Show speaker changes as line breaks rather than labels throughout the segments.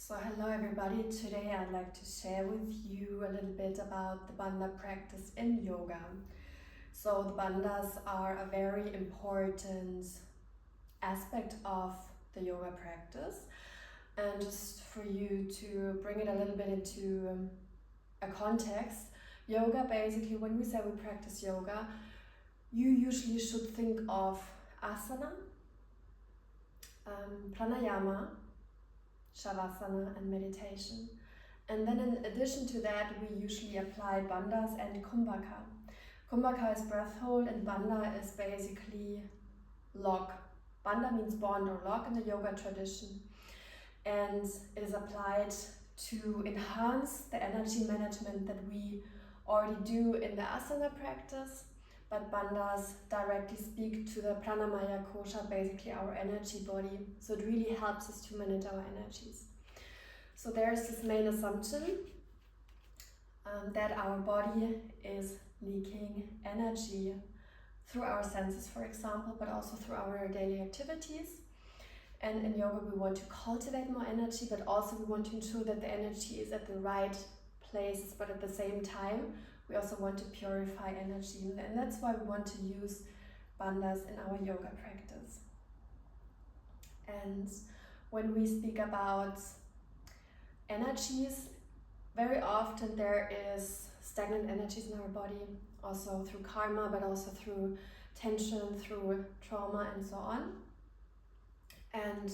So hello everybody, today I'd like to share with you a little bit about the Bandha practice in yoga. So the Bandhas are a very important aspect of the yoga practice, and just for you to bring it a little bit into a context, yoga basically, when we say we practice yoga, you usually should think of asana, pranayama, shavasana and meditation. And then in addition to that, we usually apply bandhas and kumbhaka. Kumbhaka is breath hold and bandha is basically lock. Bandha means bond or lock in the yoga tradition. And it is applied to enhance the energy management that we already do in the asana practice. But bandhas directly speak to the pranamaya kosha, basically our energy body. So it really helps us to manage our energies. So there's this main assumption that our body is leaking energy through our senses, for example, but also through our daily activities. And in yoga we want to cultivate more energy, but also we want to ensure that the energy is at the right places, but at the same time we also want to purify energy, and that's why we want to use bandhas in our yoga practice. And when we speak about energies, very often there is stagnant energies in our body, also through karma, but also through tension, through trauma and so on. And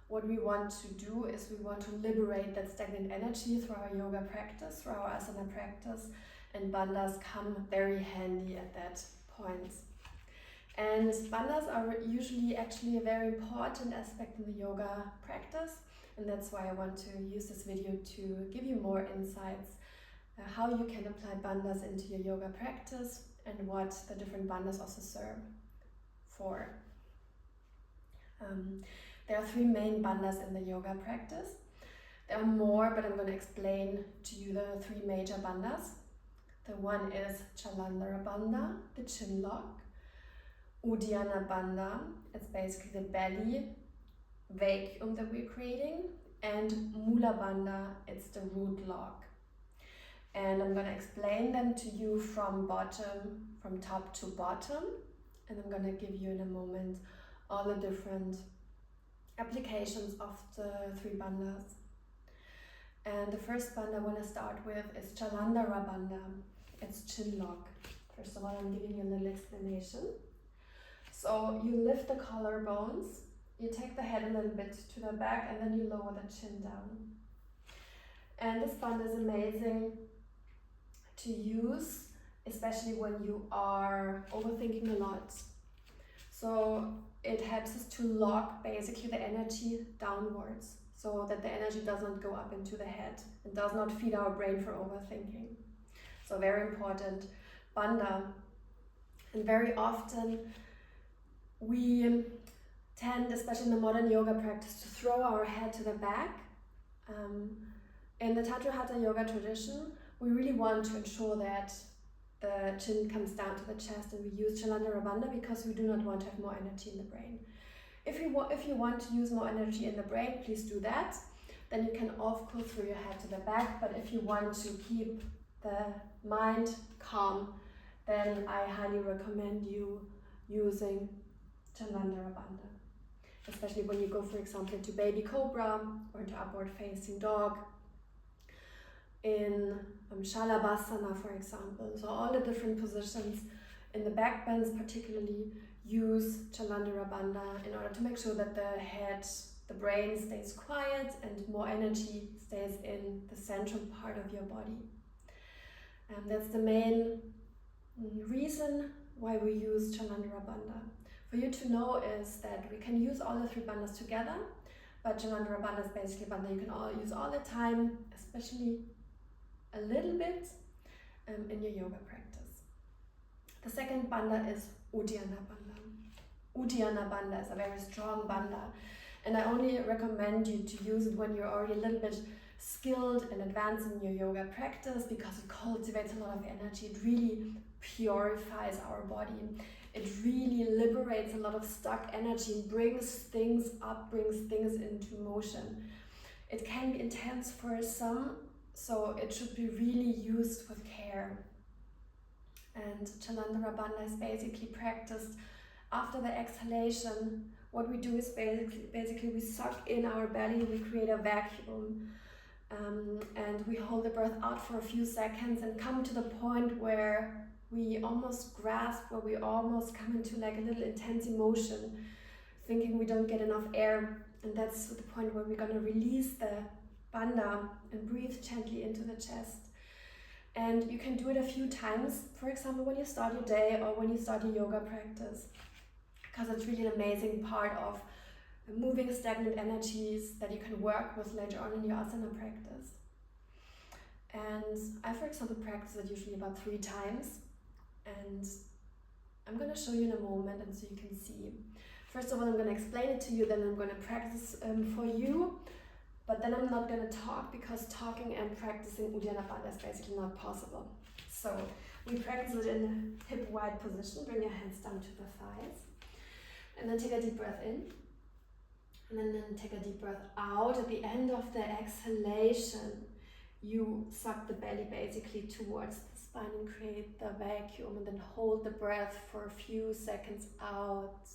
what we want to do is we want to liberate that stagnant energy through our yoga practice, through our asana practice, and bandhas come very handy at that point. And bandhas are usually actually a very important aspect in the yoga practice, and that's why I want to use this video to give you more insights how you can apply bandhas into your yoga practice and what the different bandhas also serve for. There are three main bandhas in the yoga practice. There are more, but I'm going to explain to you the three major bandhas. The one is Jalandhar Bandha, the chin lock. Uddiyana Bandha, it's basically the belly vacuum that we're creating. And Mula Bandha, it's the root lock. And I'm going to explain them to you from top to bottom. And I'm going to give you in a moment all the different applications of the three bandhas. And the first bandha I want to start with is Jalandhar Bandha. It's chin lock. First of all, I'm giving you a little explanation. So you lift the collarbones, you take the head a little bit to the back, and then you lower the chin down. And this bandha is amazing to use, especially when you are overthinking a lot. So it helps us to lock basically the energy downwards, so that the energy does not go up into the head and does not feed our brain for overthinking. So very important bandha. And very often we tend, especially in the modern yoga practice, to throw our head to the back. In the Tantra Hatha Yoga tradition, we really want to ensure that the chin comes down to the chest, and we use Jalandhar Bandha because we do not want to have more energy in the brain. If you want to use more energy in the brain, please do that. Then you can of course throw your head to the back, but if you want to keep the mind calm, then I highly recommend you using Jalandhar Bandha. Especially when you go, for example, into baby cobra or into upward facing dog, in Shalabhasana, for example. So all the different positions in the back bends particularly use Jalandhar Bandha in order to make sure that the head, the brain stays quiet and more energy stays in the central part of your body. And that's the main reason why we use Jalandhar Bandha. For you to know is that we can use all the three bandhas together, but Jalandhar Bandha is basically a bandha you can use all the time, especially a little bit in your yoga practice. The second bandha is Uddiyana Bandha. Uddiyana Bandha is a very strong bandha, and I only recommend you to use it when you're already a little bit skilled and advanced in your yoga practice, because it cultivates a lot of energy. It really purifies our body. It really liberates a lot of stuck energy and brings things up, brings things into motion. It can be intense for some, so it should be really used with care. And Jalandhar Bandha is basically practiced after the exhalation. What we do is basically we suck in our belly, we create a vacuum, and we hold the breath out for a few seconds and come to the point where we almost grasp, where we almost come into like a little intense emotion, thinking we don't get enough air. And that's the point where we're going to release the bandha and breathe gently into the chest. And you can do it a few times, for example, when you start your day or when you start your yoga practice, because it's really an amazing part of moving stagnant energies that you can work with later on in your asana practice. And I, for example, practice it usually about 3 times, and I'm going to show you in a moment, and so you can see. First of all, I'm going to explain it to you, then I'm going to practice for you, but then I'm not going to talk, because talking and practicing Uddiyana Bandha is basically not possible. So we practice it in a hip wide position. Bring your hands down to the thighs, and then take a deep breath in, and then take a deep breath out. At the end of the exhalation, you suck the belly basically towards the spine and create the vacuum, and then hold the breath for a few seconds out.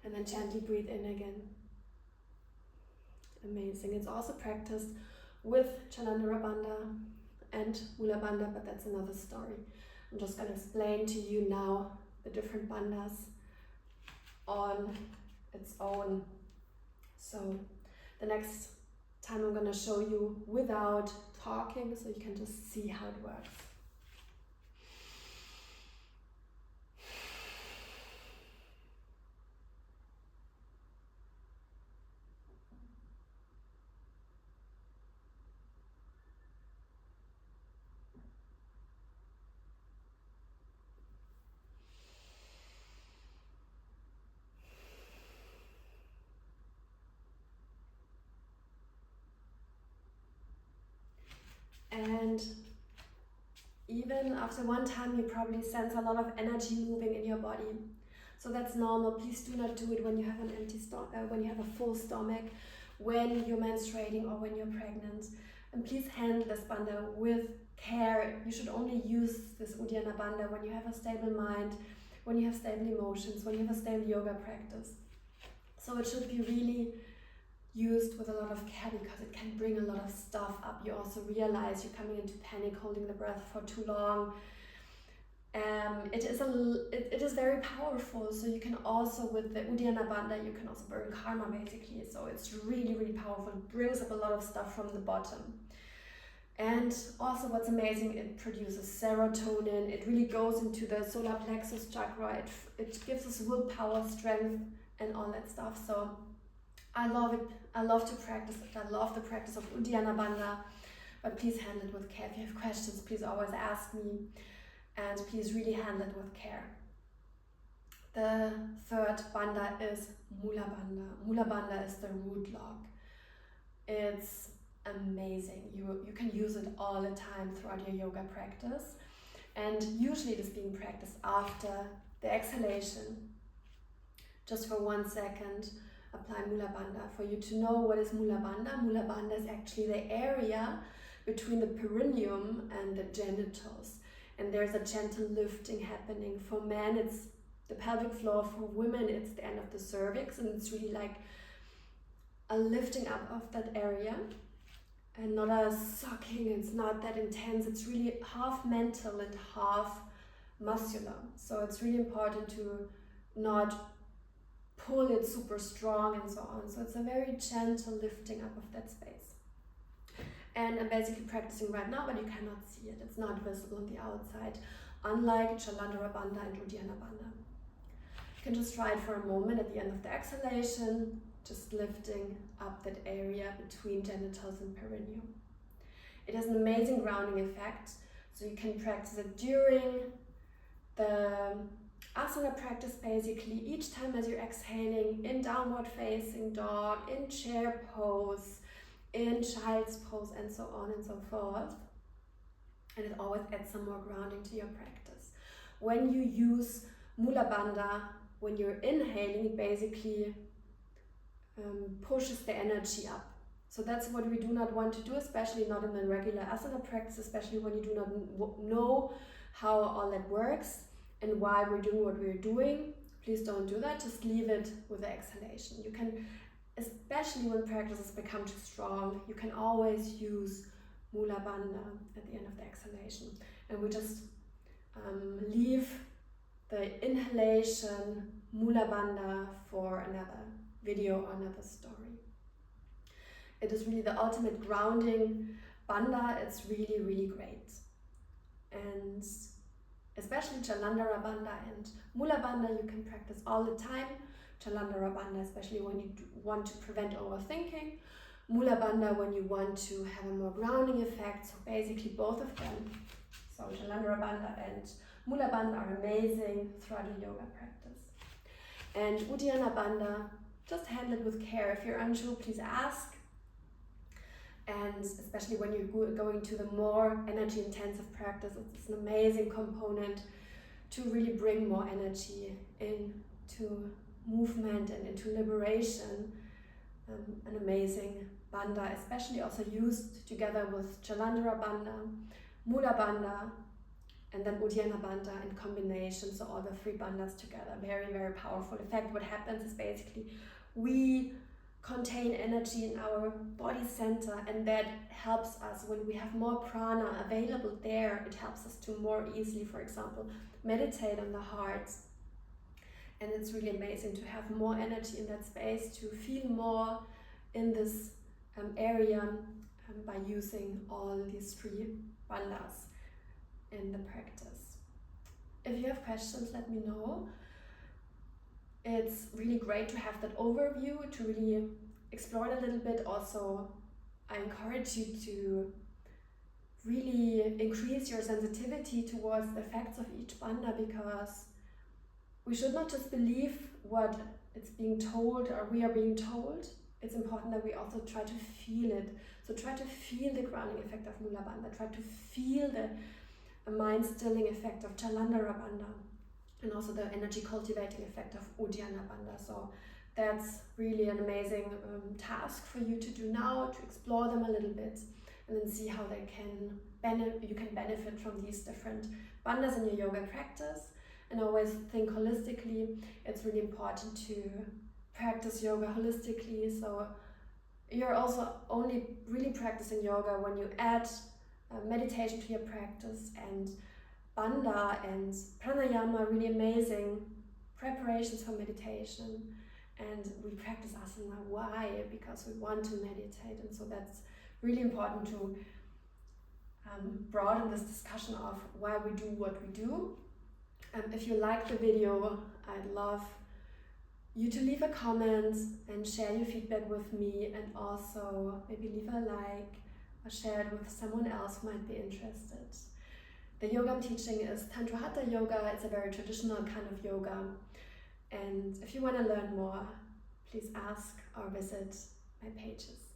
And then gently breathe in again. Amazing. It's also practiced with Jalandhar Bandha and Mula Bandha, but that's another story. I'm just going to explain to you now the different bandhas on its own. So the next time I'm going to show you without talking, so you can just see how it works. And even after one time, you probably sense a lot of energy moving in your body. So that's normal. Please do not do it when you have an empty stomach, when you have a full stomach, when you're menstruating or when you're pregnant. And please handle this bandha with care. You should only use this Uddiyana Bandha when you have a stable mind, when you have stable emotions, when you have a stable yoga practice. So it should be really used with a lot of care, because it can bring a lot of stuff up. You also realize you're coming into panic, holding the breath for too long. It is very powerful. So you can also, with the Uddiyana Bandha, you can also burn karma basically. So it's really, really powerful. It brings up a lot of stuff from the bottom. And also what's amazing, it produces serotonin. It really goes into the solar plexus chakra. It gives us willpower, strength, and all that stuff. So I love it. I love to practice it. I love the practice of Uddiyana Bandha, but please handle it with care. If you have questions, please always ask me, and please really handle it with care. The third bandha is Mula Bandha. Mula Bandha is the root log. It's amazing. You can use it all the time throughout your yoga practice, and usually it is being practiced after the exhalation. Just for 1 second, apply Mula Bandha. For you to know what is Mula Bandha is actually the area between the perineum and the genitals. And there's a gentle lifting happening. For men, it's the pelvic floor. For women, it's the end of the cervix. And it's really like a lifting up of that area. And not a sucking, it's not that intense. It's really half mental and half muscular. So it's really important to not pull it super strong and so on. So it's a very gentle lifting up of that space. And I'm basically practicing right now, but you cannot see it. It's not visible on the outside, unlike Jalandhar Bandha and Uddiyana Bandha. You can just try it for a moment at the end of the exhalation, just lifting up that area between genitals and perineum. It has an amazing grounding effect, so you can practice it during the asana practice basically. Each time as you're exhaling, in downward facing dog, in chair pose, in child's pose, and so on and so forth. And it always adds some more grounding to your practice. When you use Mula Bandha, when you're inhaling, it basically pushes the energy up. So that's what we do not want to do, especially not in a regular asana practice, especially when you do not know how all that works and why we're doing what we're doing. Please don't do that, just leave it with the exhalation. You can, especially when practices become too strong, you can always use Mula Bandha at the end of the exhalation. And we just leave the inhalation Mula Bandha for another video or another story. It is really the ultimate grounding bandha. It's really, really great. And especially Jalandhar Bandha and Mula Bandha you can practice all the time. Jalandhar Bandha especially when you want to prevent overthinking. Mula Bandha when you want to have a more grounding effect. So basically both of them. So Jalandhar Bandha and Mula Bandha are amazing throughout a yoga practice. And Uddiyana Bandha, just handle it with care. If you're unsure, please ask. And especially when you're going to the more energy intensive practice, it's an amazing component to really bring more energy into movement and into liberation. An amazing bandha, especially also used together with Jalandhar Bandha, Mula Bandha, and then Uddiyana Bandha in combination. So all the three bandhas together, very, very powerful. In fact, what happens is basically we contain energy in our body center, and that helps us when we have more prana available there. It helps us to more easily, for example, meditate on the heart. And it's really amazing to have more energy in that space, to feel more in this area by using all these three bandhas in the practice. If you have questions, let me know. It's really great to have that overview, to really explore it a little bit. Also, I encourage you to really increase your sensitivity towards the effects of each bandha, because we should not just believe what it's being told or we are being told. It's important that we also try to feel it. So try to feel the grounding effect of Mula Bandha, try to feel the mind-stilling effect of Jalandhar Bandha, and also the energy cultivating effect of Uddiyana Bandha. So that's really an amazing task for you to do now, to explore them a little bit and then see how they you can benefit from these different bandhas in your yoga practice. And always think holistically. It's really important to practice yoga holistically. So you're also only really practicing yoga when you add meditation to your practice, and bandha and pranayama are really amazing preparations for meditation. And we practice asana. Why? Because we want to meditate, and so that's really important to broaden this discussion of why we do what we do. If you like the video, I'd love you to leave a comment and share your feedback with me, and also maybe leave a like or share it with someone else who might be interested. The yoga I'm teaching is Tantra Hatha Yoga. It's a very traditional kind of yoga. And if you want to learn more, please ask or visit my pages.